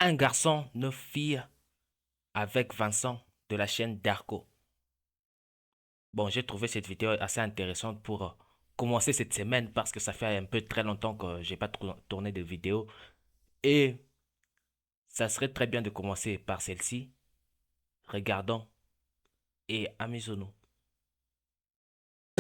Un garçon, 9 filles avec Vincent de la chaîne Darko. Bon, j'ai trouvé cette vidéo assez intéressante pour commencer cette semaine parce que ça fait un peu très longtemps que j'ai pas tourné de vidéo et ça serait très bien de commencer par celle-ci. Regardons et amusons-nous.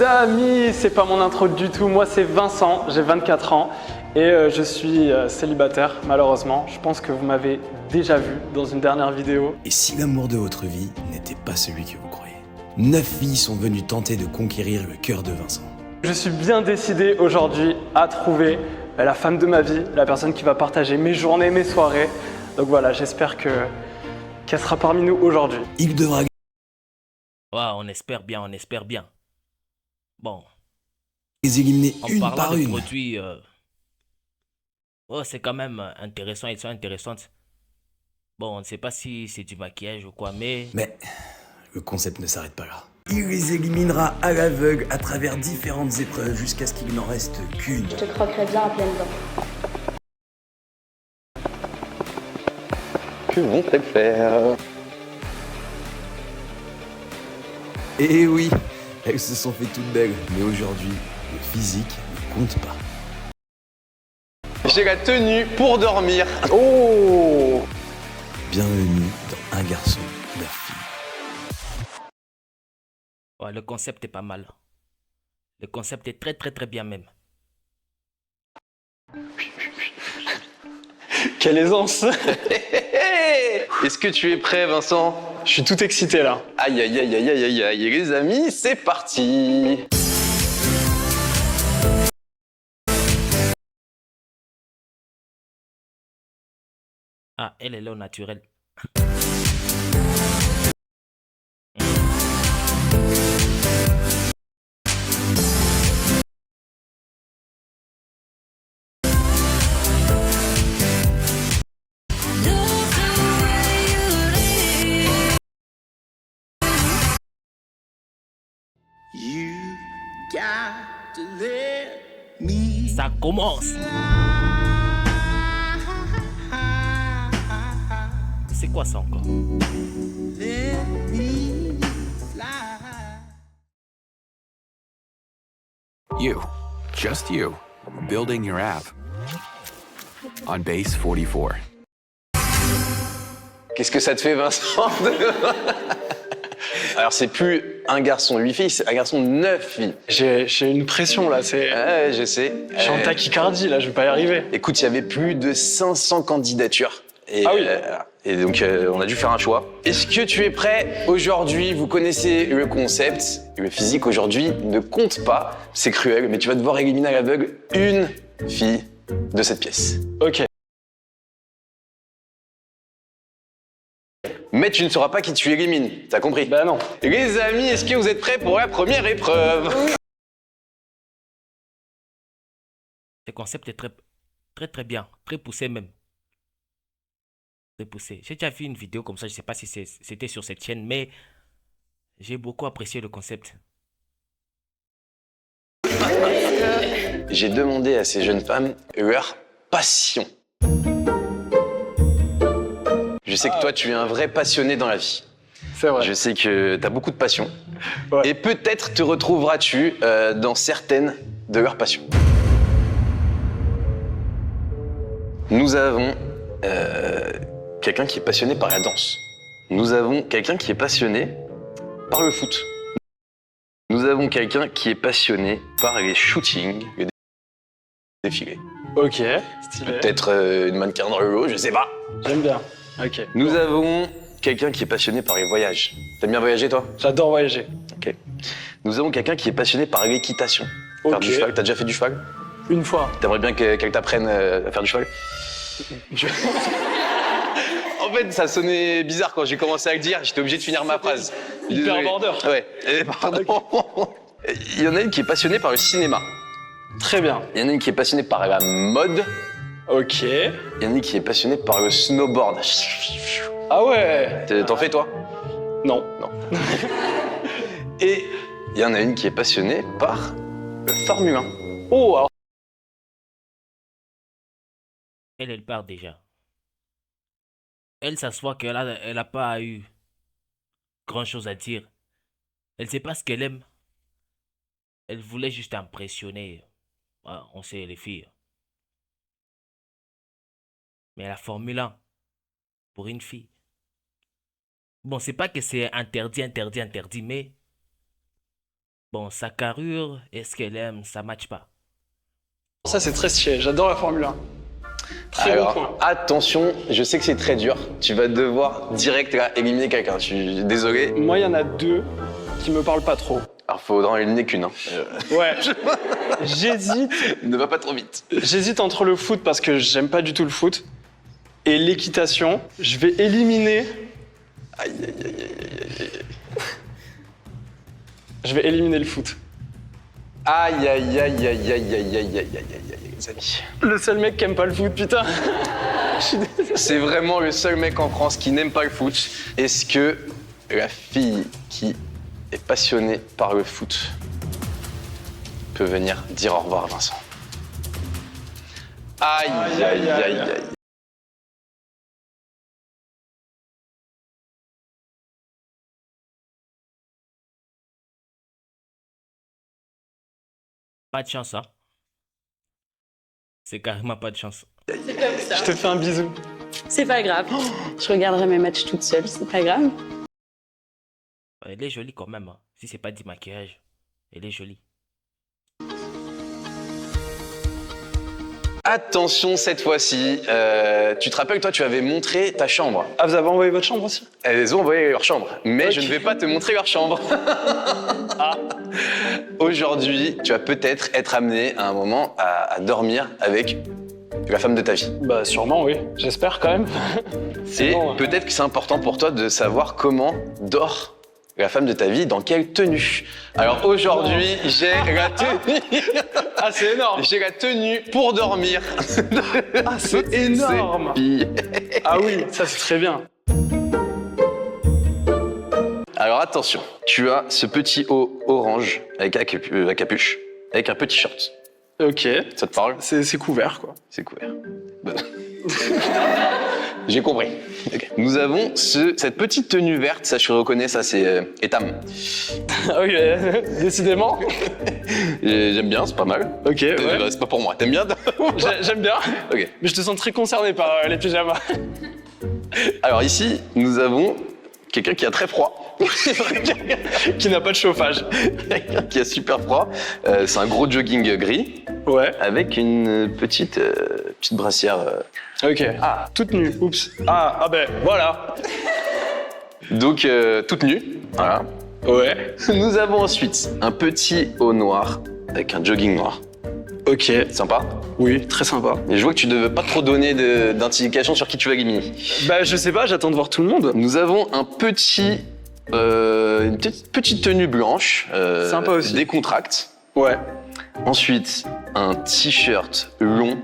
Amis, c'est pas mon intro du tout, moi c'est Vincent, j'ai 24 ans et je suis célibataire malheureusement. Je pense que vous m'avez déjà vu dans une dernière vidéo. Et si l'amour de votre vie n'était pas celui que vous croyez? 9 filles sont venues tenter de conquérir le cœur de Vincent. Je suis bien décidé aujourd'hui à trouver la femme de ma vie, la personne qui va partager mes journées, mes soirées. Donc voilà, j'espère qu'elle sera parmi nous aujourd'hui. Il devra Ouais, on espère bien, on espère bien. Bon, les éliminer en une parlant par de une. produits, c'est quand même intéressant, elles sont intéressantes. Bon, on ne sait pas si c'est du maquillage ou quoi, mais Mais le concept ne s'arrête pas là. Il les éliminera à l'aveugle à travers différentes épreuves jusqu'à ce qu'il n'en reste qu'une. Je te croquerai bien à pleines dents. Que vont-elles faire? Et oui, elles se sont fait toutes belles, mais aujourd'hui, le physique ne compte pas. J'ai la tenue pour dormir. Oh! Bienvenue dans Un garçon, 9 filles. ouais, le concept est pas mal. Le concept est très bien même. Quelle aisance! Est-ce que tu es prêt, Vincent? Je suis tout excité là. Aïe, aïe, aïe, aïe, aïe, aïe, aïe. Les amis, c'est parti! Ah, elle est là au naturel. Ça commence. C'est quoi ça encore? You, just you, building your app on Base 44. Qu'est-ce que ça te fait, Vincent? Alors, c'est plus un garçon 8 filles, c'est un garçon 9 filles. J'ai une pression là, c'est... Ouais, je sais. Je suis en tachycardie là, je vais pas y arriver. Écoute, il y avait plus de 500 candidatures. Et, Ah oui. et donc, on a dû faire un choix. Est-ce que tu es prêt? Aujourd'hui, vous connaissez le concept. Le physique, aujourd'hui, ne compte pas. C'est cruel, mais tu vas devoir éliminer à l'aveugle une fille de cette pièce. Ok. Mais tu ne sauras pas qui tu élimines. T'as compris? Bah non. Les amis, est-ce que vous êtes prêts pour la première épreuve? Ce concept est très bien. Très poussé même. Très poussé. J'ai déjà vu une vidéo comme ça. Je sais pas si c'était sur cette chaîne, mais j'ai beaucoup apprécié le concept. J'ai demandé à ces jeunes femmes leur passion. Je sais que toi, tu es un vrai passionné dans la vie. C'est vrai. Je sais que tu as beaucoup de passion. Ouais. Et peut-être te retrouveras-tu dans certaines de leurs passions. Nous avons quelqu'un qui est passionné par la danse. Nous avons quelqu'un qui est passionné par le foot. Nous avons quelqu'un qui est passionné par les shootings, les défilés. Ok, stylé. Peut-être une mannequin dans le lot, je sais pas. J'aime bien. Ok. Nous avons quelqu'un qui est passionné par les voyages. T'aimes bien voyager, toi? J'adore voyager. Ok. Nous avons quelqu'un qui est passionné par l'équitation. Faire Ok. du cheval. T'as déjà fait du cheval? Une fois. T'aimerais bien qu'elle t'apprenne à faire du cheval? En fait, ça sonnait bizarre quand j'ai commencé à le dire. J'étais obligé de finir ma phrase. Hyper Désolé. border. Ouais. Pardon. Il y en a une qui est passionnée par le cinéma. Très bien. Il y en a une qui est passionnée par la mode. Ok. Il y en a une qui est passionnée par le snowboard. Ah ouais. T'en fais, toi? Non. Non. Et il y en a une qui est passionnée par le Formule 1. Oh, alors Elle part déjà. Elle, ça se voit elle a pas eu grand-chose à dire. Elle sait pas ce qu'elle aime. Elle voulait juste impressionner. Ah, on sait, les filles. Mais la Formule 1, pour une fille. Bon, c'est pas que c'est interdit, mais bon, sa carrure et ce qu'elle aime, ça matche pas. Ça, c'est très stylé. J'adore la Formule 1. Très bon point. Alors, attention, je sais que c'est très dur. Tu vas devoir direct là, éliminer quelqu'un. Désolé. Moi, il y en a deux qui me parlent pas trop. Alors, faudra en éliminer qu'une. Hein. Ouais. J'hésite. Ne va pas trop vite. J'hésite entre le foot parce que j'aime pas du tout le foot et l'équitation. Je vais éliminer. Aïe, aïe, aïe, aïe, aïe, aïe. Je vais éliminer le foot. Aïe, aïe, aïe, aïe, aïe, aïe, aïe, aïe, aïe, aïe, les amis. Le seul mec qui aime pas le foot, putain. C'est vraiment le seul mec en France qui n'aime pas le foot. Est-ce que la fille qui est passionnée par le foot peut venir dire au revoir à Vincent? Aïe, aïe, aïe, aïe. Pas de chance, hein. C'est carrément pas de chance. C'est comme ça. Je te fais un bisou. C'est pas grave. Je regarderai mes matchs toute seule, c'est pas grave. Elle est jolie quand même, hein. Si c'est pas du maquillage, elle est jolie. Attention cette fois-ci, tu te rappelles, toi, tu avais montré ta chambre. Ah, vous avez envoyé votre chambre aussi? Elles ont envoyé leur chambre, mais Ok. je ne vais pas te montrer leur chambre. Ah. Aujourd'hui, tu vas peut-être être amené à un moment à dormir avec la femme de ta vie. Bah, sûrement, oui. J'espère quand même. Et bon, hein. peut-être que c'est important pour toi de savoir comment dort la femme de ta vie, dans quelle tenue. Alors aujourd'hui, j'ai la tenue. Ah, c'est énorme. J'ai la tenue pour dormir. Ah, c'est énorme. Fille. Ah oui, ça c'est très bien. Alors attention, tu as ce petit haut orange avec la capuche, avec un petit short. Ok. Ça te parle? C'est couvert, quoi. C'est couvert. Bon. J'ai compris. Ok. Nous avons cette petite tenue verte, ça je reconnais, ça c'est Etam. Ah oui, décidément. Et j'aime bien, c'est pas mal. Ok, ouais. C'est pas pour moi, t'aimes bien? J'aime bien. Ok. Mais je te sens très concerné par les pyjamas. Alors ici, nous avons quelqu'un qui a très froid. Qui n'a pas de chauffage. Quelqu'un qui a super froid. C'est un gros jogging gris Ouais. avec une petite brassière. Ok. Ah, toute nue. Oups. Ah ben, voilà. Donc toute nue. Voilà. Ouais. Nous avons ensuite un petit haut noir avec un jogging noir. Ok. Sympa. Oui, très sympa. Et je vois que tu ne veux pas trop donner d'indications sur qui tu vas éliminer. Bah, je sais pas, j'attends de voir tout le monde. Nous avons un une petite tenue blanche. Sympa aussi. Décontracte. Ouais. Ensuite, un t-shirt long,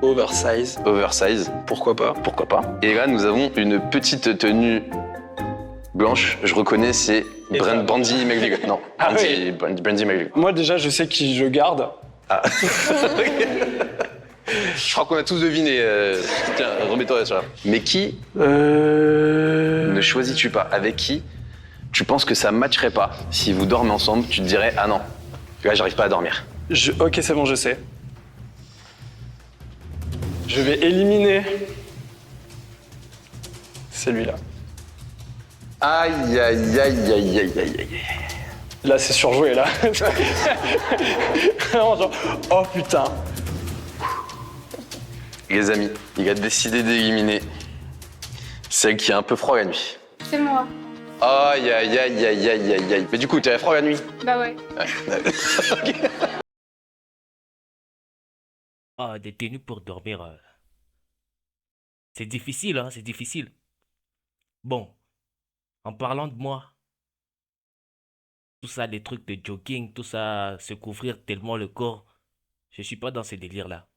Oversize. oversize. Pourquoi pas? Pourquoi pas. Et là, nous avons une petite tenue blanche. Je reconnais, c'est Brandy McDougall. Non, Ah Brandy McDougall. Moi, déjà, je sais qui je garde. Ah. Je crois qu'on a tous deviné. Tiens, remets-toi sur là. Mais qui ne choisis-tu pas? Avec qui tu penses que ça matcherait pas? Si vous dormez ensemble, tu te dirais, ah non, là, j'arrive pas à dormir. Ok, c'est bon, je sais. Je vais éliminer celui-là. Aïe, aïe, aïe, aïe, aïe, aïe, aïe. Là, c'est surjoué, là. Vraiment, genre, oh putain. Les amis, il a décidé d'éliminer celle qui a un peu froid la nuit. C'est moi. Aïe, aïe, aïe, aïe, aïe, aïe, aïe. Mais du coup, t'avais froid la nuit? Bah ouais. Ah, des tenues pour dormir. C'est difficile, hein, c'est difficile. Bon, en parlant de moi, tout ça, les trucs de jogging, tout ça, se couvrir tellement le corps, je suis pas dans ces délires-là.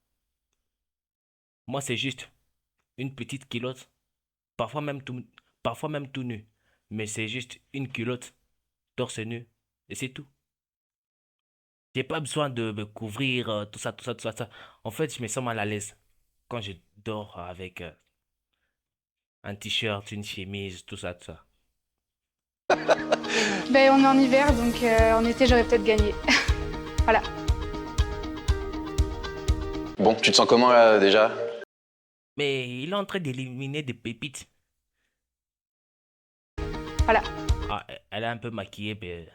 Moi, c'est juste une petite culotte, parfois même tout nu. Mais c'est juste une culotte, torse nu, et c'est tout. J'ai pas besoin de me couvrir, tout ça, tout ça, tout ça, tout ça. En fait, je me sens mal à l'aise quand je dors avec Un t-shirt, une chemise, tout ça, tout ça. Ben, on est en hiver, donc en été, j'aurais peut-être gagné. Voilà. Bon, tu te sens comment là déjà? Mais il est en train d'éliminer des pépites. Voilà. Ah, elle est un peu maquillée, mais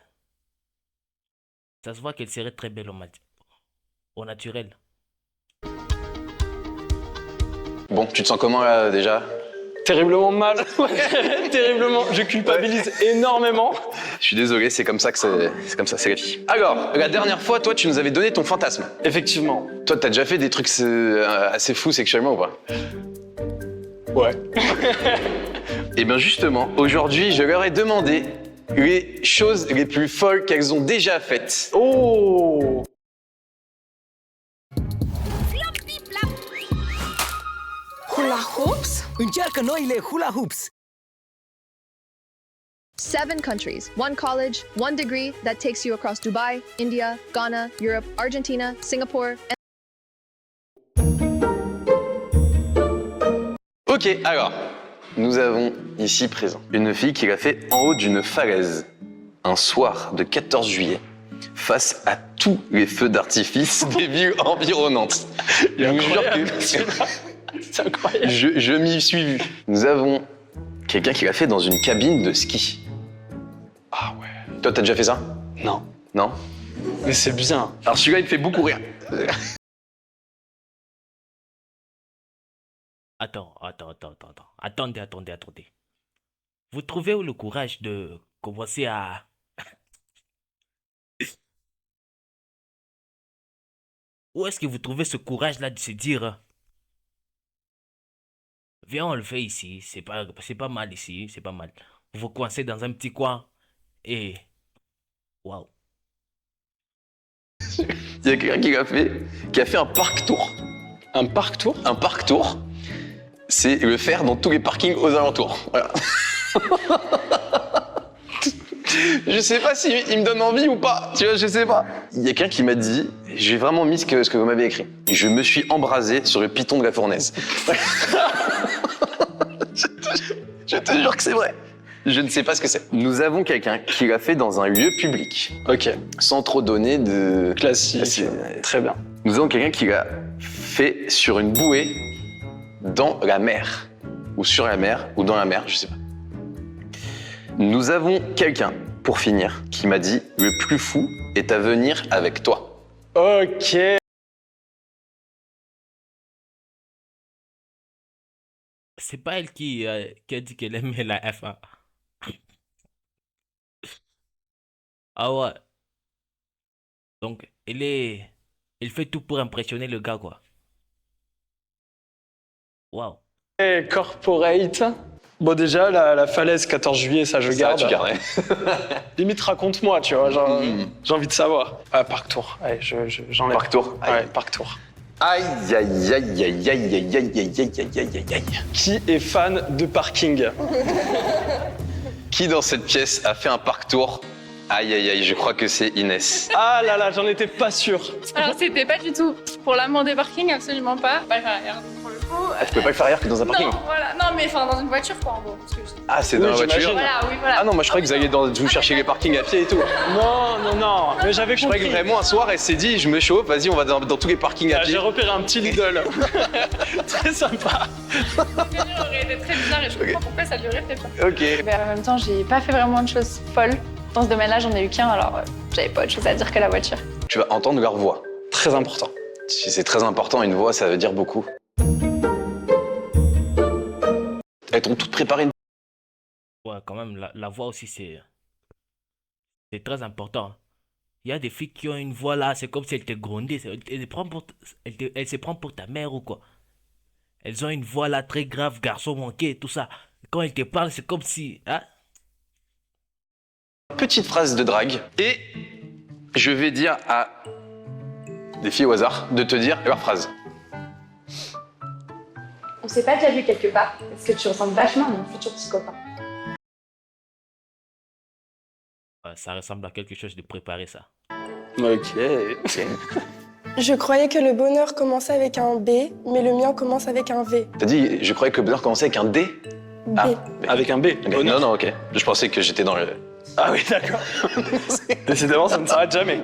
ça se voit qu'elle serait très belle au naturel. Bon, tu te sens comment là déjà? Terriblement mal. Terriblement. Je culpabilise énormément. Je suis désolé, c'est comme ça que c'est comme ça, c'est la vie. Alors, la dernière fois, toi, tu nous avais donné ton fantasme. Effectivement. Toi, t'as déjà fait des trucs assez fous sexuellement ou pas? Ouais. Eh bien justement, aujourd'hui, je leur ai demandé les choses les plus folles qu'elles ont déjà faites. Oh. Hula hoops? Încearcă noile hula hoops. 7 countries, 1 college, 1 degree that takes you across Dubai, India, Ghana, Europe, Argentina, Singapore, Ok, alors, nous avons ici présent une fille qui l'a fait en haut d'une falaise, un soir de 14 juillet, face à tous les feux d'artifice des villes environnantes. Je vous jure que C'est incroyable. je m'y suis vu. Nous avons quelqu'un qui l'a fait dans une cabine de ski. Ah ouais. Toi, t'as déjà fait ça? Non. Non? Mais c'est bien. Alors celui-là, il me fait beaucoup rire. Attendez. Vous trouvez où le courage de commencer à... Où est-ce que vous trouvez ce courage-là de se dire... Viens, on le fait ici, c'est pas mal ici, c'est pas mal. Vous vous coincez dans un petit coin et... Waouh. Il y a quelqu'un qui a fait un parc tour. Un parc tour. Un parc tour, c'est le faire dans tous les parkings aux alentours. Voilà. Je sais pas si il me donne envie ou pas, tu vois, je sais pas. Il y a quelqu'un qui m'a dit, j'ai vraiment mis ce que vous m'avez écrit. Je me suis embrasé sur le piton de la fournaise. Je te jure que c'est vrai. Je ne sais pas ce que c'est. Nous avons quelqu'un qui l'a fait dans un lieu public. Ok. Sans trop donner de... Classique. Très bien. Nous avons quelqu'un qui l'a fait sur une bouée dans la mer. Ou sur la mer, ou dans la mer, je sais pas. Nous avons quelqu'un, pour finir, qui m'a dit « Le plus fou est à venir avec toi Ok. C'est pas elle qui a dit qu'elle aimait la F1. Ah ouais. Donc, elle fait tout pour impressionner le gars, quoi. Waouh. Et corporate. Bon déjà, la falaise 14 juillet, ça je » garde. Ça, tu gardes. Limite raconte-moi, tu vois, genre, j'ai envie de savoir. Ah, parc tour. Allez, j'enlève. Parc tour. Ouais, parc tour. Aïe, aïe, aïe, aïe, aïe, aïe, aïe, aïe, aïe, aïe, aïe, aïe, aïe. Qui est fan de parking? Qui dans cette pièce a fait un parc tour? Aïe, aïe, aïe, je crois que c'est Inès. Ah là là, j'en étais pas sûr. Alors, c'était pas du tout pour l'amour des parkings, absolument pas. Pas faire ailleurs, pour le coup. Tu peux pas le faire ailleurs que dans un parking? Non, voilà. Non, mais enfin, dans une voiture, quoi, en gros. Parce que Ah, c'est dans Oui, la voiture? j'imagine. Voilà, oui, voilà. Ah non, moi je croyais que vous alliez vous chercher les parkings à pied et tout. Non, mais j'avais Je croyais compris. que vraiment un soir elle s'est dit je me chauffe, vas-y on va dans tous les parkings à Ah, pied. j'ai repéré un petit Lidl. Très sympa. Le délire aurait été très bizarre et je comprends pourquoi ça lui aurait fait peur. Ok. Mais en même temps, j'ai pas fait vraiment de choses folles. Dans ce domaine-là, j'en ai eu qu'un, alors j'avais pas autre chose à dire que la voiture. Tu vas entendre leur voix. Très important. Si c'est très important, une voix ça veut dire beaucoup. Elles t'ont toutes préparé une... Ouais, quand même, la voix aussi, c'est très important. Il y a des filles qui ont une voix là, c'est comme si elles te grondaient. Elle se prend pour ta mère ou quoi. Elles ont une voix là très grave, garçon manqué, tout ça. Quand elles te parlent, c'est comme si... Hein? Petite phrase de drague. Et je vais dire à des filles au hasard de te dire leur phrase. On s'est pas déjà vu quelque part. Est-ce que tu ressembles vachement à mon futur petit copain? Ouais, ça ressemble à quelque chose de préparé, ça. Ok. Je croyais que le bonheur commençait avec un B, mais le mien commence avec un V. T'as dit je croyais que le bonheur commençait avec un D. Ah, Avec un B. ok. Bonheur. Non, non, ok. Je pensais que j'étais dans le. Ah oui, d'accord. Décidément, ça ne s'arrête jamais.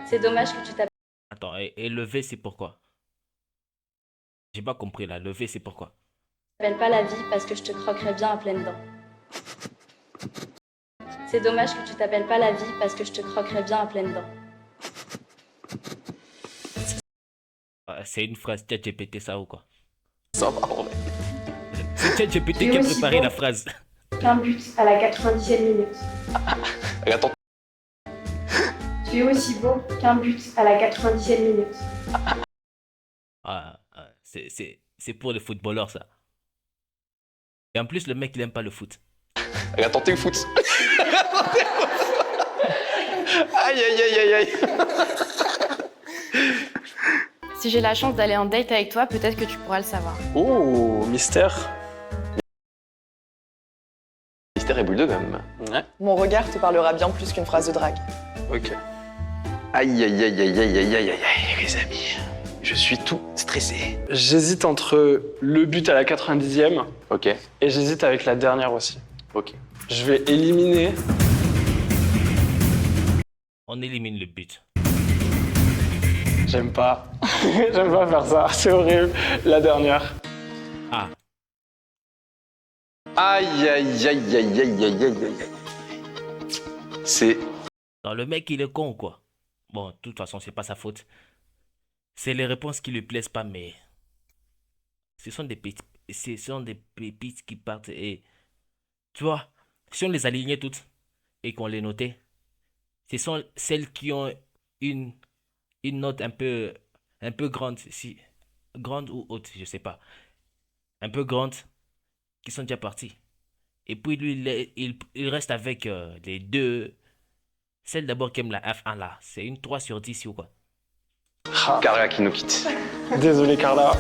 C'est dommage que tu t'appelles Attends, et le V, c'est pourquoi? J'ai pas compris là. Le V, c'est pourquoi? pas la vie parce que je te croquerais bien à pleines dents. C'est dommage que tu t'appelles pas la vie parce que je te croquerais bien à pleines dents. C'est une phrase ChatGPT ça ou quoi? Ça va, en vrai. C'est ChatGPT qui a préparé la phrase. Qu'un but à la 97e minute. Attends. Tu es aussi beau qu'un but à la 97e minute. C'est pour les footballeurs ça. Et en plus, le mec, il aime pas le foot. Attends, t'es le foot. Aïe, aïe, aïe, aïe, aïe. Si j'ai la chance d'aller en date avec toi, peut-être que tu pourras le savoir. Oh, mystère. Mystère et bulldog, quand même. Ouais. Mon regard te parlera bien plus qu'une phrase de drague. Ok. Aïe, aïe, aïe, aïe, aïe, aïe, aïe, aïe, les amis. Je suis tout stressé. J'hésite entre le but à la 90e Ok, et j'hésite avec la dernière aussi. ok. Je vais éliminer. On élimine le but. J'aime pas. J'aime pas faire ça. C'est horrible. La dernière. Ah, Aïe, aïe, aïe, aïe, aïe, aïe, aïe, aïe. C'est. non, le mec, il est con ou quoi? Bon, de toute façon, c'est pas sa faute. C'est les réponses qui lui plaisent pas, mais ce sont des pépites qui partent et tu vois, si on les alignait toutes et qu'on les notait, ce sont celles qui ont une note un peu grande, si grande ou haute, je sais pas, un peu grande, qui sont déjà parties. Et puis lui, il reste avec les deux. Celle d'abord qui aime la F1 là, c'est une 3 sur 10 ou quoi? Carla qui nous quitte. Désolé, Carla.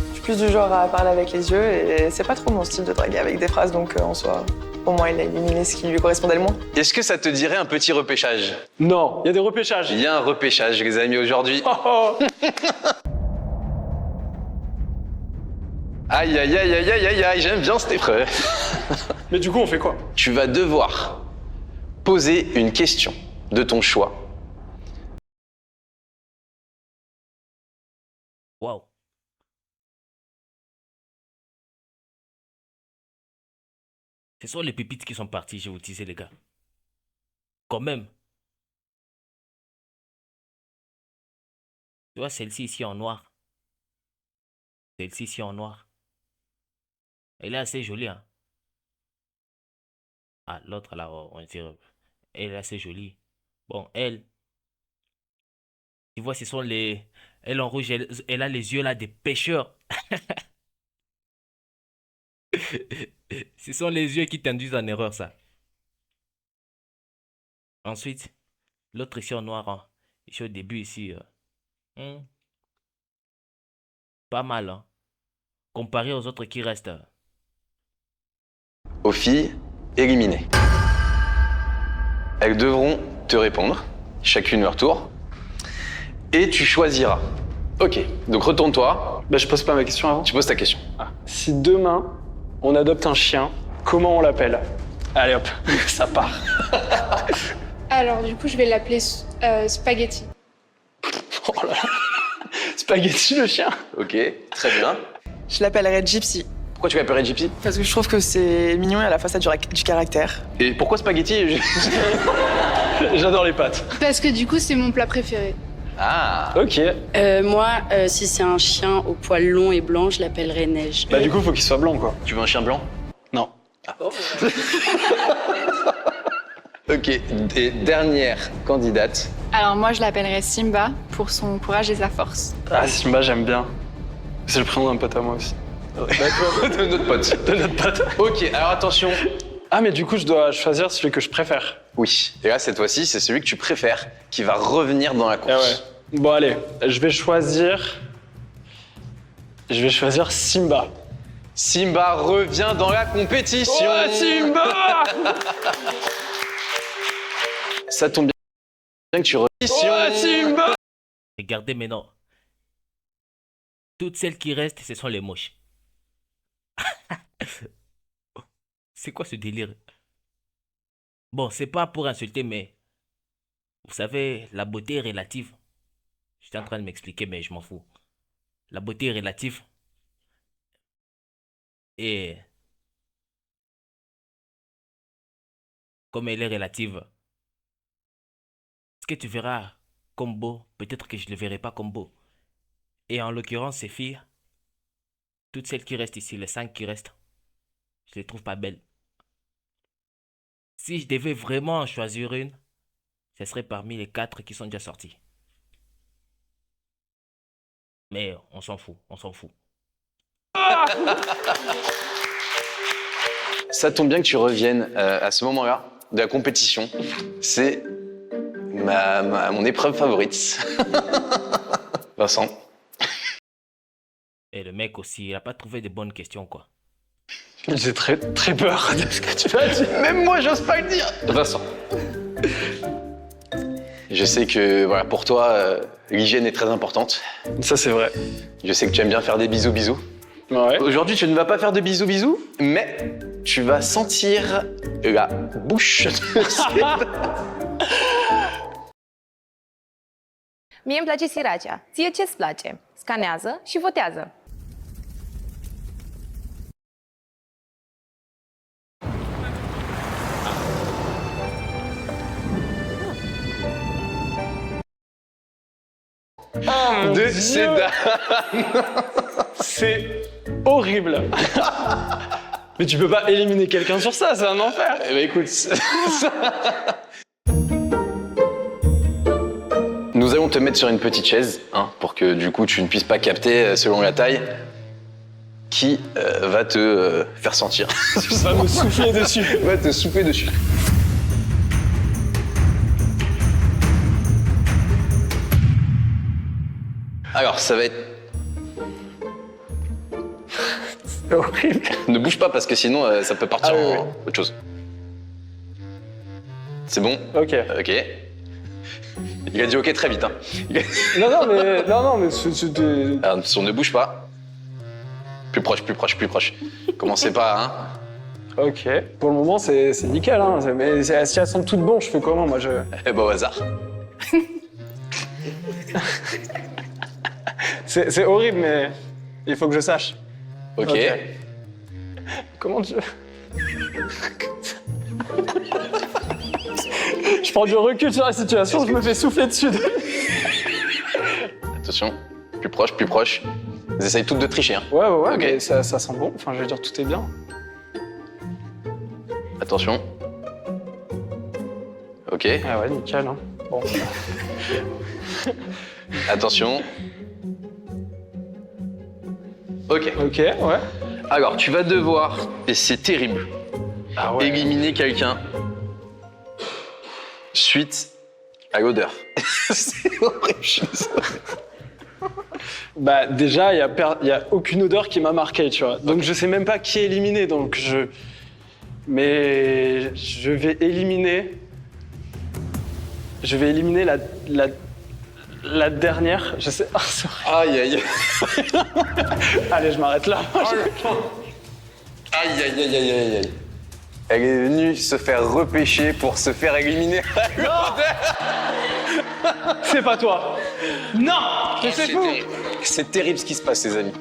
Je suis plus du genre à parler avec les yeux et c'est pas trop mon style de draguer avec des phrases, donc en soi, au moins il a éliminé ce qui lui correspondait le moins. Est-ce que ça te dirait un petit repêchage? Non, il y a des repêchages. Il y a un repêchage, les amis, aujourd'hui. Oh, oh. Aïe, aïe, aïe, aïe, aïe, aïe, aïe, j'aime bien cette épreuve. Mais du coup, on fait quoi? Tu vas devoir poser une question de ton choix. Waouh. Ce sont les pépites qui sont parties, je vous disais, les gars. Quand même. Tu vois, celle-ci ici en noir. Celle-ci ici en noir. Elle est assez jolie, hein. Ah, l'autre là, on dirait. Elle est assez jolie. Bon, elle. Tu vois, ce sont les. Elle en rouge, elle a les yeux là des pêcheurs. Ce sont les yeux qui t'induisent en erreur, ça. Ensuite, l'autre ici en noir, hein. Ici au début, ici. Pas mal, hein. Comparé aux autres qui restent. Aux filles éliminées. Elles devront te répondre, chacune leur tour, et tu choisiras. Ok, donc retourne-toi, Bah, je pose pas ma question avant. tu poses ta question. Si demain, on adopte un chien, comment on l'appelle? Allez hop, ça part. Alors, du coup, je vais l'appeler Spaghetti. Oh là là. Spaghetti le chien. Ok, très bien. Je l'appellerais Gypsy, Pourquoi tu l'appellerais Gypsy? parce que je trouve que c'est mignon et à la fois ça a du caractère. Et pourquoi spaghetti? J'adore les pâtes. Parce que du coup, c'est mon plat préféré. Ah, Ok. Moi, si c'est un chien au poil long et blanc, je l'appellerais Neige. Bah du coup, faut qu'il soit blanc, quoi. tu veux un chien blanc? Non. Ok, et dernière candidate. Alors moi, je l'appellerais Simba pour son courage et sa force. Ah, Simba, j'aime bien. C'est le prénom d'un pote à moi aussi. D'accord, de notre pote. De notre pote. Ok, alors attention. Ah, mais du coup, je dois choisir celui que je préfère. Oui, et là, cette fois-ci, c'est celui que tu préfères qui va revenir dans la Ah ouais. course. Bon, allez, je vais choisir Simba. Simba revient dans la compétition. Oh, Simba. Ça tombe bien que tu reviens. Oh, Simba. Regardez maintenant. Toutes celles qui restent, ce sont les moches. C'est quoi ce délire? Bon, c'est pas pour insulter, mais vous savez, la beauté est relative. J'étais en train de m'expliquer, mais je m'en fous. La beauté est relative. Et comme elle est relative, ce que tu verras comme beau, peut-être que je ne le verrai pas comme beau. Et en l'occurrence, ces filles, toutes celles qui restent ici, les 5 qui restent, je les trouve pas belles. Si je devais vraiment en choisir une, ce serait parmi les 4 qui sont déjà sortis. Mais on s'en fout, on s'en fout. Ça tombe bien que tu reviennes à ce moment-là de la compétition. C'est mon épreuve favorite. Vincent. Et le mec aussi, il a pas trouvé de bonnes questions, quoi. J'ai très peur de ce que tu vas dire. Même moi, j'ose pas le dire. Vincent. Je sais que voilà, pour toi, l'hygiène est très importante. Ça, c'est vrai. Je sais que tu aimes bien faire des bisous. Ouais. Aujourd'hui, tu ne vas pas faire de bisous, mais tu vas sentir la bouche. Mie îmi place siracea. Ție ce-ți place? Scanează și votează. De Cédane. C'est horrible. Mais tu peux pas éliminer quelqu'un sur ça, c'est un enfer. Eh ben écoute, nous allons te mettre sur une petite chaise, hein, pour que du coup tu ne puisses pas capter selon la taille, qui va te faire sentir. Ça va me souffler dessus. Va te souffler dessus. Alors, ça va être... C'est horrible. Ne bouge pas parce que sinon ça peut partir en autre chose. C'est bon? Ok. Ok. Il a dit ok très vite. Hein. Non, mais Alors, on ne bouge pas. Plus proche. Commencez pas, hein. Ok. Pour le moment, c'est nickel, hein. Mais si elles sont toutes bonnes, je fais comment, moi, Eh ben, au hasard. C'est horrible, mais il faut que je sache. Ok. Comment tu... Je prends du recul sur la situation, je me fais souffler dessus. Attention, plus proche. Vous essayez toutes de tricher, hein. Ouais, Ok. mais ça sent bon. Enfin, je veux dire, tout est bien. Attention. Ok. Ah ouais, nickel, hein. Bon. Attention. Ok. Ok, ouais. Alors, tu vas devoir, et c'est terrible, éliminer quelqu'un suite à l'odeur. C'est horrible, je suis désolé. Bah déjà, il y a aucune odeur qui m'a marqué, tu vois. Donc je sais même pas qui est éliminé, donc je... Mais je vais éliminer... la dernière, je sais... Aïe. Allez, je m'arrête là. Aïe. Elle est venue se faire repêcher pour se faire éliminer. C'est pas toi. Non, c'est fou. C'est terrible ce qui se passe, les amis.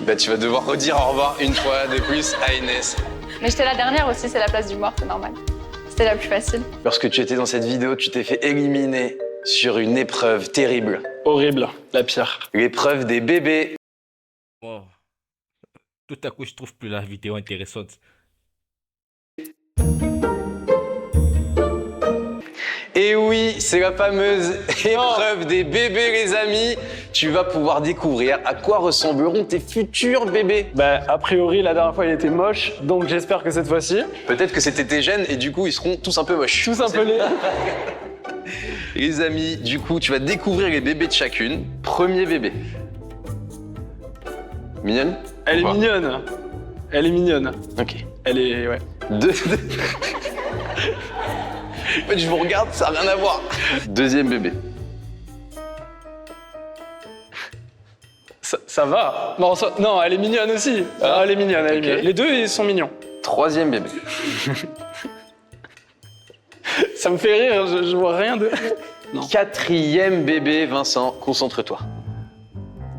Bah, tu vas devoir redire au revoir une fois de plus à Inès. Mais j'étais la dernière aussi, c'est la place du mort, c'est normal. C'était la plus facile. Lorsque tu étais dans cette vidéo, tu t'es fait éliminer sur une épreuve terrible. Horrible, la pire. L'épreuve des bébés. Bon. Tout à coup, je trouve plus la vidéo intéressante. Et oui, c'est la fameuse épreuve des bébés, les amis. Tu vas pouvoir découvrir à quoi ressembleront tes futurs bébés. Bah, a priori, la dernière fois, il était moche, donc j'espère que cette fois-ci... Peut-être que c'était tes gènes et du coup, ils seront tous un peu moches. Tous un peu les... Les amis, du coup, tu vas découvrir les bébés de chacune. Premier bébé. Mignonne? Elle est mignonne. Elle est mignonne. Ok. Elle est... ouais. En fait, je vous regarde, ça n'a rien à voir. Deuxième bébé. Ça va. Non, elle est mignonne aussi. Elle est mignonne, Ok. Les deux, ils sont mignons. Troisième bébé. Ça me fait rire, je vois rien de... Non. Quatrième bébé, Vincent, concentre-toi.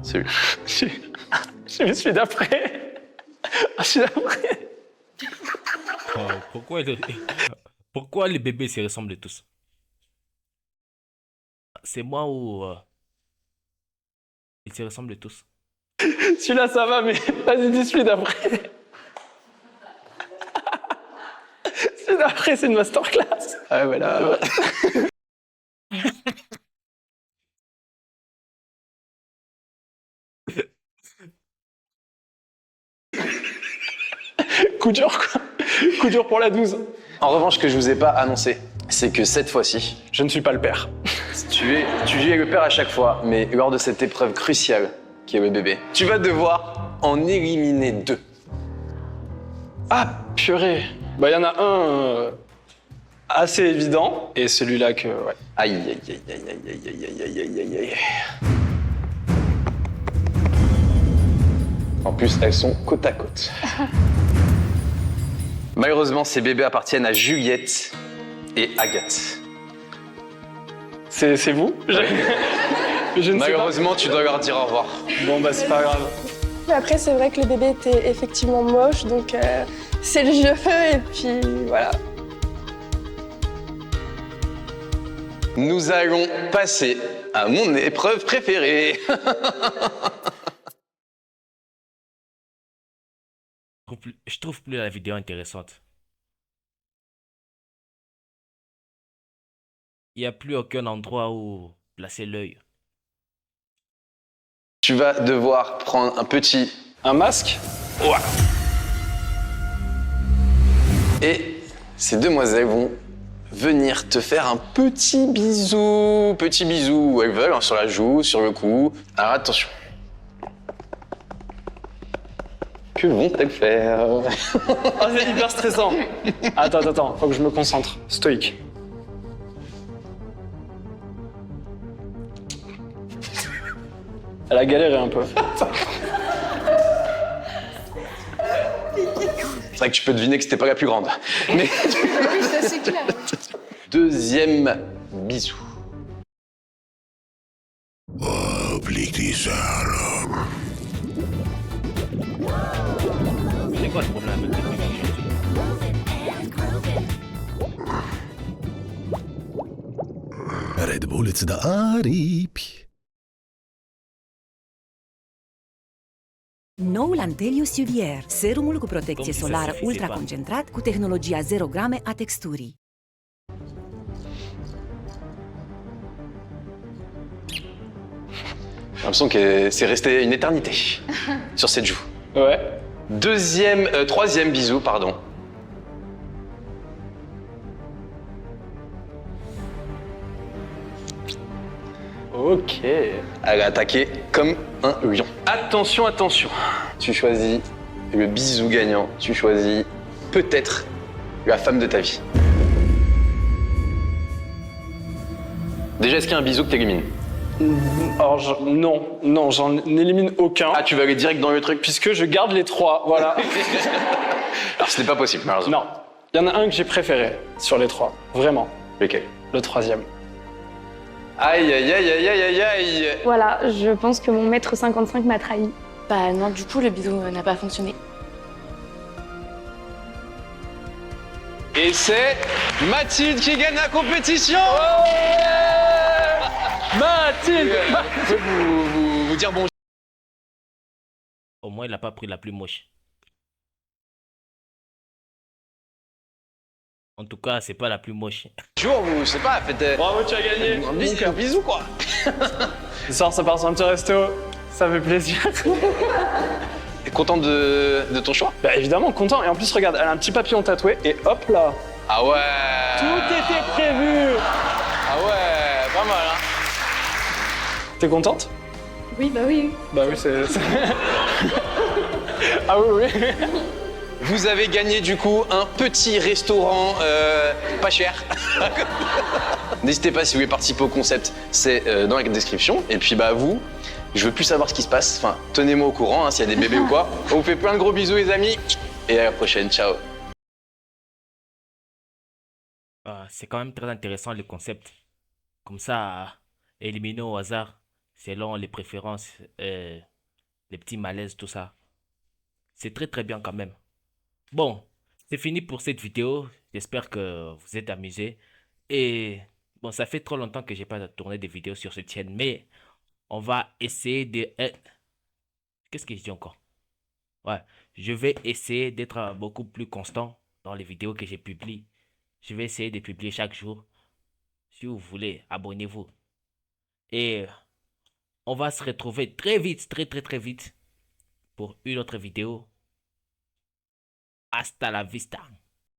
Celui-là. Je me suis d'après. Je suis d'après. Oh, pourquoi les bébés se ressemblent tous? C'est moi ou... Ils se ressemblent tous. Celui-là, ça va, mais vas-y, dis celui d'après. Celui d'après, c'est une masterclass. Ah, voilà. Coup dur, quoi. Coup dur pour la 12. En revanche, ce que je vous ai pas annoncé, c'est que cette fois-ci, je ne suis pas le père. Tu es le père à chaque fois, mais lors de cette épreuve cruciale qui est le bébé, tu vas devoir en éliminer 2. Ah, purée. Bah, il y en a un assez évident, et celui-là que... Ouais. Aïe, aïe, aïe, aïe, aïe, aïe, aïe, aïe, aïe, aïe, aïe. En plus, elles sont côte à côte. Malheureusement, ces bébés appartiennent à Juliette et Agathe. C'est vous? Je ne Malheureusement, sais pas. tu dois leur dire au revoir. Bon, bah, c'est pas grave. Après, c'est vrai que le bébé était effectivement moche, donc c'est le jeu, et puis voilà. Nous allons passer à mon épreuve préférée. Je trouve plus la vidéo intéressante. Il n'y a plus aucun endroit où placer l'œil. Tu vas devoir prendre un petit... Un masque? Ouais. Et ces demoiselles vont venir te faire un petit bisou. Petit bisou où elles veulent, hein, sur la joue, sur le cou. Alors attention. Que vont-elles faire? Oh, c'est hyper stressant. Attends, faut que je me concentre. Stoïque. Elle a galéré un peu. C'est vrai que tu peux deviner que c'était pas la plus grande. Mais... Oui, ça c'est clair. Deuxième bisou. C'est quoi le problème avec le bébé? Red Bull îți dă aripi. Noul Antelius UVR, serumul cu protecție solară ultraconcentrat cu tehnologia 0 grame a texturii. J'ai l'impression que c'est resté une éternité sur cette joue. Ouais. Troisième bisou, pardon. Ok. Elle a attaqué comme un lion. Attention, attention. Tu choisis le bisou gagnant. Tu choisis peut-être la femme de ta vie. Déjà, est-ce qu'il y a un bisou que t'élimines? Alors, non, j'en élimine aucun. Ah, tu vas aller direct dans le truc? Puisque je garde les 3, voilà. Alors, ce n'est pas possible, malheureusement. Non. Il y en a un que j'ai préféré sur les 3, vraiment. Lequel? Le 3e. Aïe, aïe, aïe, aïe, aïe, aïe, aïe. Voilà, je pense que mon mètre 55 m'a trahi. Bah non, du coup, le bisou n'a pas fonctionné. Et c'est Mathilde qui gagne la compétition. Mathilde. Je peux vous dire bonjour. Au moins, il n'a pas pris la plus moche. En tout cas, c'est pas la plus moche. Bonjour, je sais pas, faites... Bravo, tu as gagné. Un bisou, quoi. Ce soir, ça part sur un petit resto. Ça fait plaisir. T'es content de ton choix? Bah évidemment, content. Et en plus, regarde, elle a un petit papillon tatoué. Et hop là. Ah ouais. Tout était prévu. Ah ouais, pas mal, hein. T'es contente? Oui, bah oui. Bah oui, c'est... Ah oui, oui. Vous avez gagné du coup un petit restaurant pas cher. N'hésitez pas si vous voulez participer au concept, c'est dans la description. Et puis bah vous, je veux plus savoir ce qui se passe. Enfin, tenez-moi au courant hein, s'il y a des bébés ou quoi. On vous fait plein de gros bisous les amis. Et à la prochaine, ciao. C'est quand même très intéressant le concept. Comme ça, éliminer au hasard, selon les préférences, les petits malaises, tout ça. C'est très très bien quand même. Bon, c'est fini pour cette vidéo. J'espère que vous êtes amusés. Et bon, ça fait trop longtemps que j'ai pas tourné des vidéos sur cette chaîne, mais on va essayer de... Qu'est-ce que je dis encore? Ouais, je vais essayer d'être beaucoup plus constant dans les vidéos que je publie. Je vais essayer de publier chaque jour. Si vous voulez, abonnez-vous. Et on va se retrouver très vite, très très très vite pour une autre vidéo. Hasta la vista.